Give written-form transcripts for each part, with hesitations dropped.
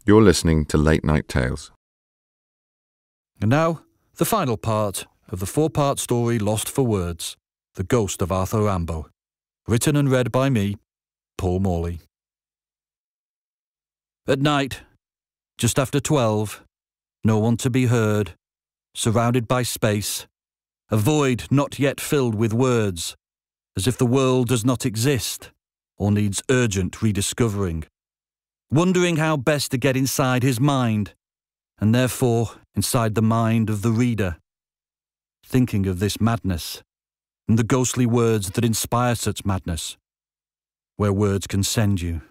You're listening to Late Night Tales. And now, the final part of the four-part story Lost for Words, The Ghost of Arthur Rambo. Written and read by me, Paul Morley. At night, just after 12, no one to be heard, surrounded by space, a void not yet filled with words, as if the world does not exist or needs urgent rediscovering. Wondering how best to get inside his mind, and therefore inside the mind of the reader. Thinking of this madness, and the ghostly words that inspire such madness, where words can send you.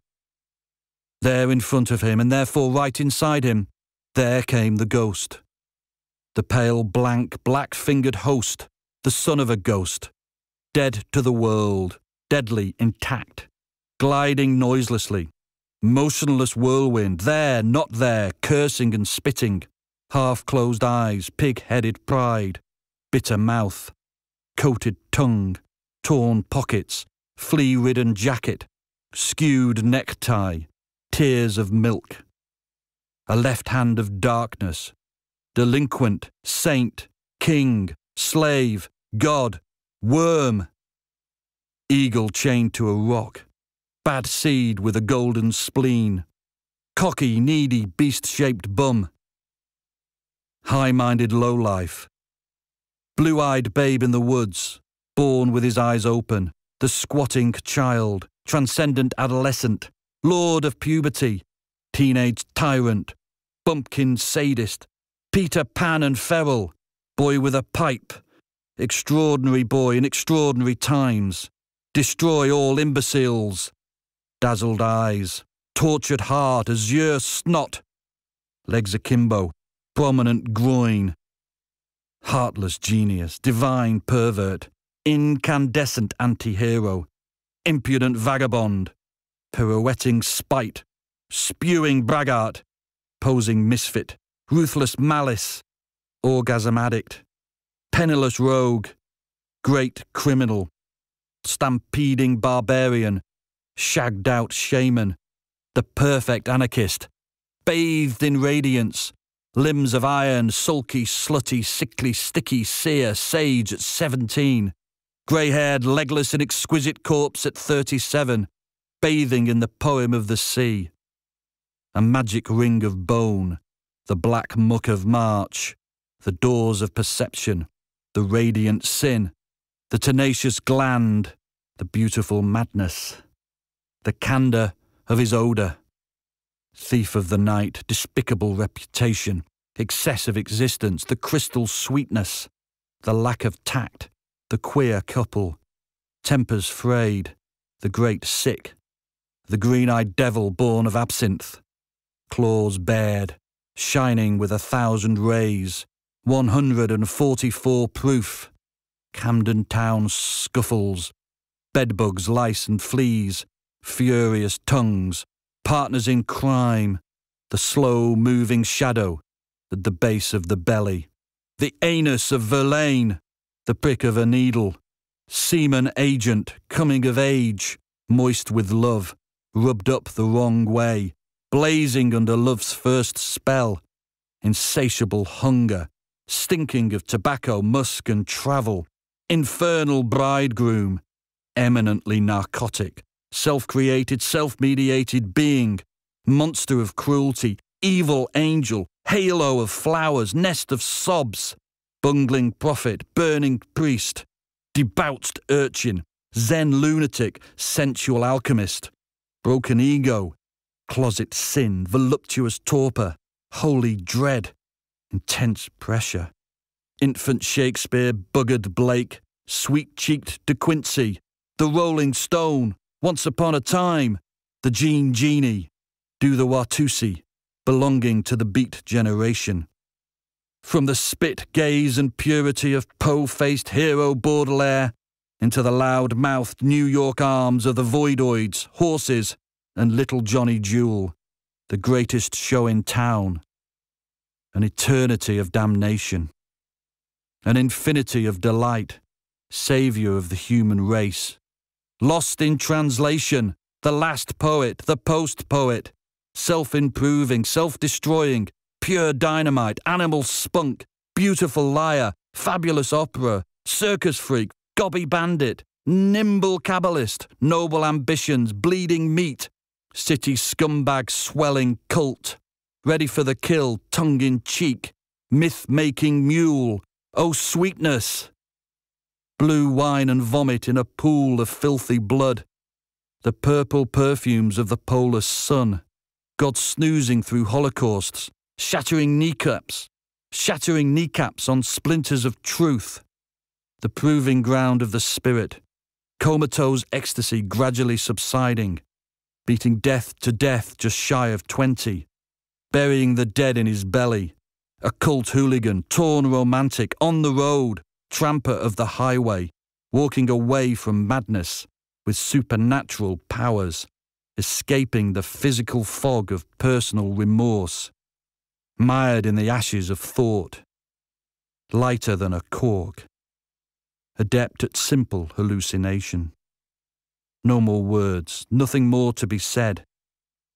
There in front of him, and therefore right inside him, there came the ghost. The pale, blank, black-fingered host, the son of a ghost, dead to the world, deadly intact, gliding noiselessly, motionless whirlwind, there, not there, cursing and spitting, half-closed eyes, pig-headed pride, bitter mouth, coated tongue, torn pockets, flea-ridden jacket, skewed necktie, tears of milk. A left hand of darkness, delinquent, saint, king, slave, god, worm. Eagle chained to a rock, bad seed with a golden spleen, cocky, needy, beast-shaped bum. High-minded lowlife, blue-eyed babe in the woods, born with his eyes open, the squatting child, transcendent adolescent, lord of puberty, teenage tyrant, bumpkin sadist, Peter Pan and feral, boy with a pipe, extraordinary boy in extraordinary times, destroy all imbeciles, dazzled eyes, tortured heart, azure snot, legs akimbo, prominent groin, heartless genius, divine pervert, incandescent anti-hero, impudent vagabond, pirouetting spite, spewing braggart, posing misfit, ruthless malice, orgasm addict, penniless rogue, great criminal, stampeding barbarian, shagged-out shaman, the perfect anarchist, bathed in radiance, limbs of iron, sulky, slutty, sickly, sticky, seer, sage at 17, grey-haired, legless and exquisite corpse at 37, bathing in the poem of the sea. A magic ring of bone, the black muck of March, the doors of perception, the radiant sin, the tenacious gland, the beautiful madness, the candour of his odour, thief of the night, despicable reputation, excess of existence, the crystal sweetness, the lack of tact, the queer couple, tempers frayed, the great sick, the green-eyed devil born of absinthe, claws bared, shining with 1,000 rays, 144 proof, Camden Town scuffles, bedbugs, lice and fleas, furious tongues, partners in crime, the slow-moving shadow at the base of the belly, the anus of Verlaine, the prick of a needle, semen agent, coming of age, moist with love, rubbed up the wrong way, blazing under love's first spell, insatiable hunger, stinking of tobacco, musk and travel, infernal bridegroom, eminently narcotic, self-created, self-mediated being, monster of cruelty, evil angel, halo of flowers, nest of sobs, bungling prophet, burning priest, debauched urchin, Zen lunatic, sensual alchemist, broken ego, closet sin, voluptuous torpor, holy dread, intense pressure, infant Shakespeare, buggered Blake, sweet-cheeked De Quincey, the Rolling Stone, once upon a time, the Jean Genie, do the Watusi, belonging to the Beat generation. From the spit gaze and purity of Poe-faced hero Baudelaire into the loud-mouthed New York arms of the Voidoids, Horses, and Little Johnny Jewel, the greatest show in town. An eternity of damnation. An infinity of delight, saviour of the human race. Lost in translation, the last poet, the post-poet, self-improving, self-destroying, pure dynamite, animal spunk, beautiful liar, fabulous opera, circus freak, gobby bandit, nimble cabalist, noble ambitions, bleeding meat, city scumbag swelling cult, ready for the kill, tongue-in-cheek, myth-making mule, oh sweetness! Blue wine and vomit in a pool of filthy blood, the purple perfumes of the polar sun, God snoozing through holocausts, shattering kneecaps on splinters of truth, the proving ground of the spirit, comatose ecstasy gradually subsiding, beating death to death just shy of 20, burying the dead in his belly, a cult hooligan, torn romantic, on the road, tramper of the highway, walking away from madness with supernatural powers, escaping the physical fog of personal remorse, mired in the ashes of thought, lighter than a cork, adept at simple hallucination. No more words, nothing more to be said.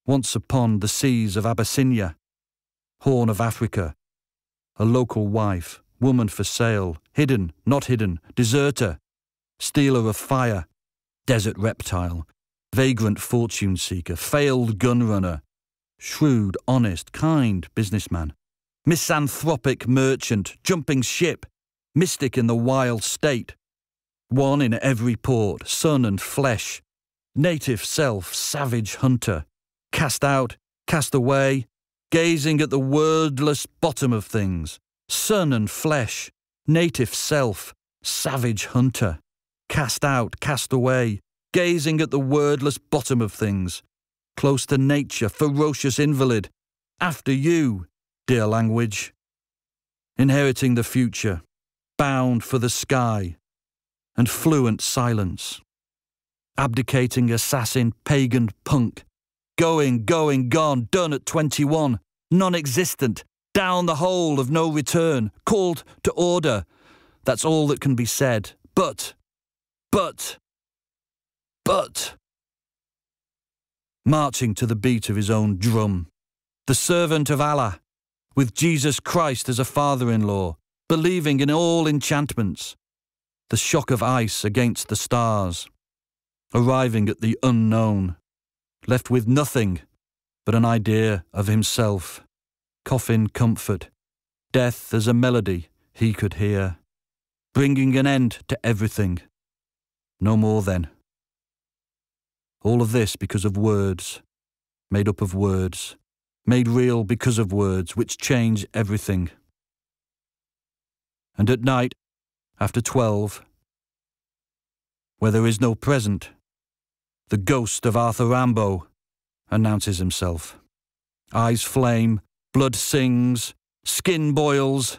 Once upon the seas of Abyssinia, Horn of Africa, a local wife, woman for sale, hidden, not hidden, deserter, stealer of fire, desert reptile, vagrant fortune seeker, failed gunrunner, shrewd, honest, kind businessman, misanthropic merchant, jumping ship, mystic in the wild state, one in every port, sun and flesh, native self, savage hunter, cast out, cast away, gazing at the wordless bottom of things, sun and flesh, native self, savage hunter, cast out, cast away, gazing at the wordless bottom of things, close to nature, ferocious invalid, after you, dear language, inheriting the future, bound for the sky, and fluent silence, abdicating assassin, pagan punk, going, gone, done at 21, non-existent, down the hole of no return, called to order, that's all that can be said, but, marching to the beat of his own drum, the servant of Allah, with Jesus Christ as a father-in-law, believing in all enchantments, the shock of ice against the stars, arriving at the unknown, left with nothing but an idea of himself, coffin comfort, death as a melody he could hear, bringing an end to everything. No more then. All of this because of words, made up of words, made real because of words which change everything. And at night, after 12, where there is no present, the ghost of Arthur Rimbaud announces himself. Eyes flame, blood sings, skin boils,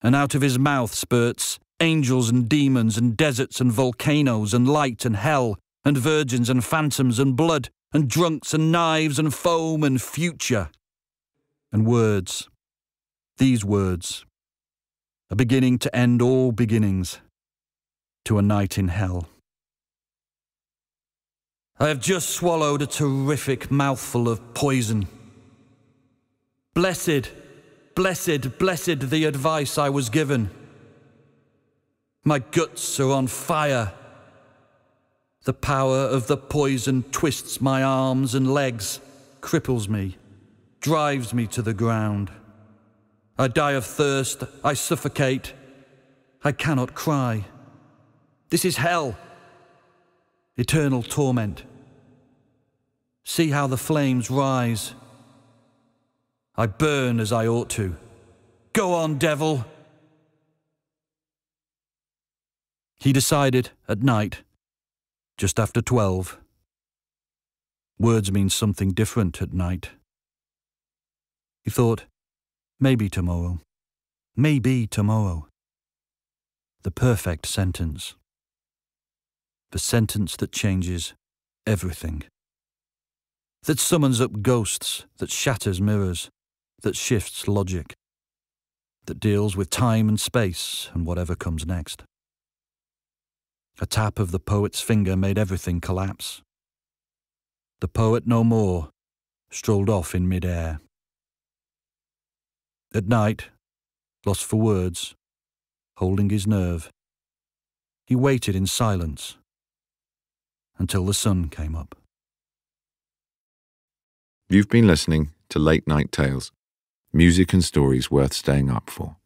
and out of his mouth spurts angels and demons and deserts and volcanoes and light and hell and virgins and phantoms and blood and drunks and knives and foam and future. And words, these words, a beginning to end all beginnings, to a night in hell. I have just swallowed a terrific mouthful of poison. Blessed, blessed, blessed the advice I was given. My guts are on fire. The power of the poison twists my arms and legs, cripples me, drives me to the ground. I die of thirst, I suffocate. I cannot cry. This is hell. Eternal torment. See how the flames rise. I burn as I ought to. Go on, devil. He decided at night, just after 12. Words mean something different at night. He thought, maybe tomorrow. Maybe tomorrow. The perfect sentence. The sentence that changes everything. That summons up ghosts, that shatters mirrors, that shifts logic, that deals with time and space and whatever comes next. A tap of the poet's finger made everything collapse. The poet no more, strolled off in mid-air. At night, lost for words, holding his nerve, he waited in silence until the sun came up. You've been listening to Late Night Tales, music and stories worth staying up for.